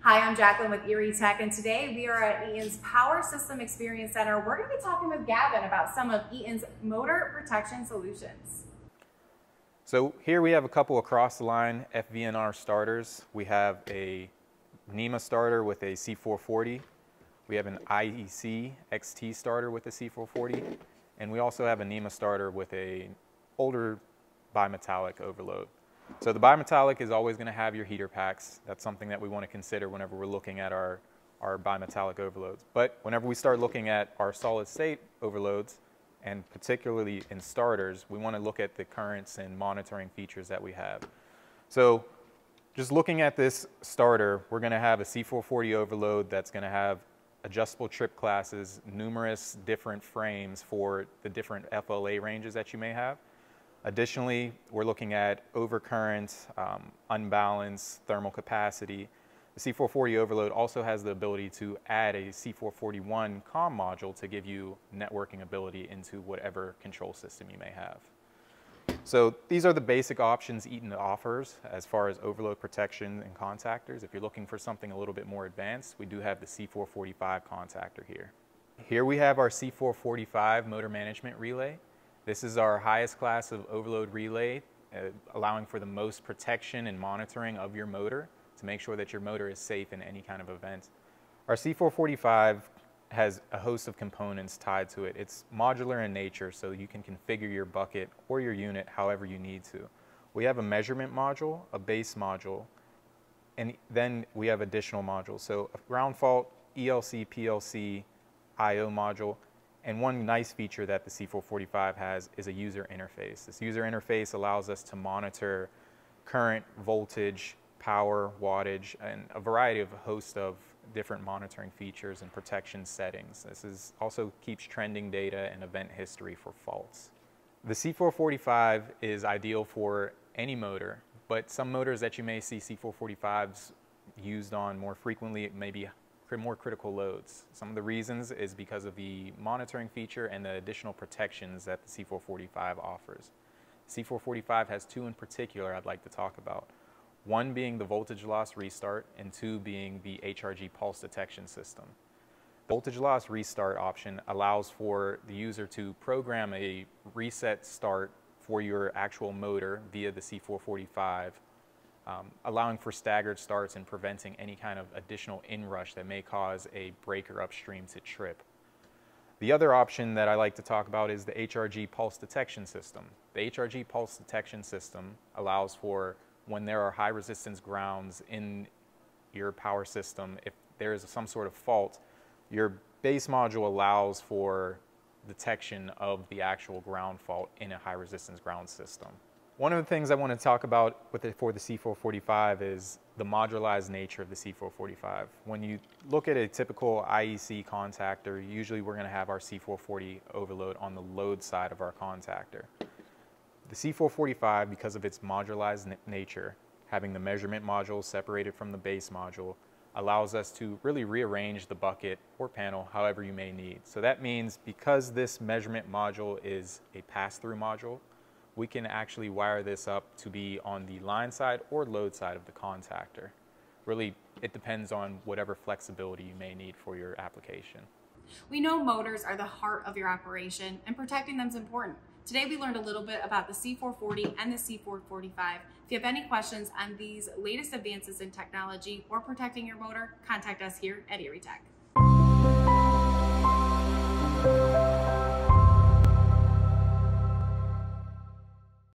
Hi, I'm Jacqueline with Erie Tech, and today we are at Eaton's Power System Experience Center. We're going to be talking with Gavin about some of Eaton's motor protection solutions. So here we have a couple across the line FVNR starters. We have a NEMA starter with a C440. We have an IEC XT starter with a C440. And we also have a NEMA starter with an older bimetallic overload. So the bimetallic is always going to have your heater packs. That's something that we want to consider whenever we're looking at our bimetallic overloads. But whenever we start looking at our solid state overloads, and particularly in starters, we want to look at the currents and monitoring features that we have. So just looking at this starter, we're going to have a C440 overload that's going to have adjustable trip classes, numerous different frames for the different FLA ranges that you may have. Additionally, we're looking at overcurrent, unbalanced thermal capacity. The C440 overload also has the ability to add a C441 comm module to give you networking ability into whatever control system you may have. So these are the basic options Eaton offers as far as overload protection and contactors. If you're looking for something a little bit more advanced, we do have the C445 contactor here. Here we have our C445 motor management relay. This is our highest class of overload relay, allowing for the most protection and monitoring of your motor to make sure that your motor is safe in any kind of event. Our C445 has a host of components tied to it. It's modular in nature, so you can configure your bucket or your unit however you need to. We have a measurement module, a base module, and then we have additional modules. So a ground fault, ELC, PLC, IO module. And one nice feature that the C445 has is a user interface. This user interface allows us to monitor current, voltage, power, wattage, and a variety of a host of different monitoring features and protection settings. This also keeps trending data and event history for faults. The C445 is ideal for any motor, but some motors that you may see C445s used on more frequently, it may be more critical loads. Some of the reasons is because of the monitoring feature and the additional protections that the C445 offers. C445 has two in particular I'd like to talk about. One being the voltage loss restart, and two being the HRG pulse detection system. The voltage loss restart option allows for the user to program a reset start for your actual motor via the C445, allowing for staggered starts and preventing any kind of additional inrush that may cause a breaker upstream to trip. The other option that I like to talk about is the HRG pulse detection system. The HRG pulse detection system allows for when there are high resistance grounds in your power system, if there is some sort of fault, your base module allows for detection of the actual ground fault in a high resistance ground system. One of the things I want to talk about for the C445 is the modularized nature of the C445. When you look at a typical IEC contactor, usually we're going to have our C440 overload on the load side of our contactor. The C445, because of its modularized nature, having the measurement module separated from the base module, allows us to really rearrange the bucket or panel however you may need. So that means because this measurement module is a pass-through module, we can actually wire this up to be on the line side or load side of the contactor. Really, it depends on whatever flexibility you may need for your application. We know motors are the heart of your operation, and protecting them is important. Today we learned a little bit about the C440 and the C445. If you have any questions on these latest advances in technology or protecting your motor, contact us here at Erie Tech.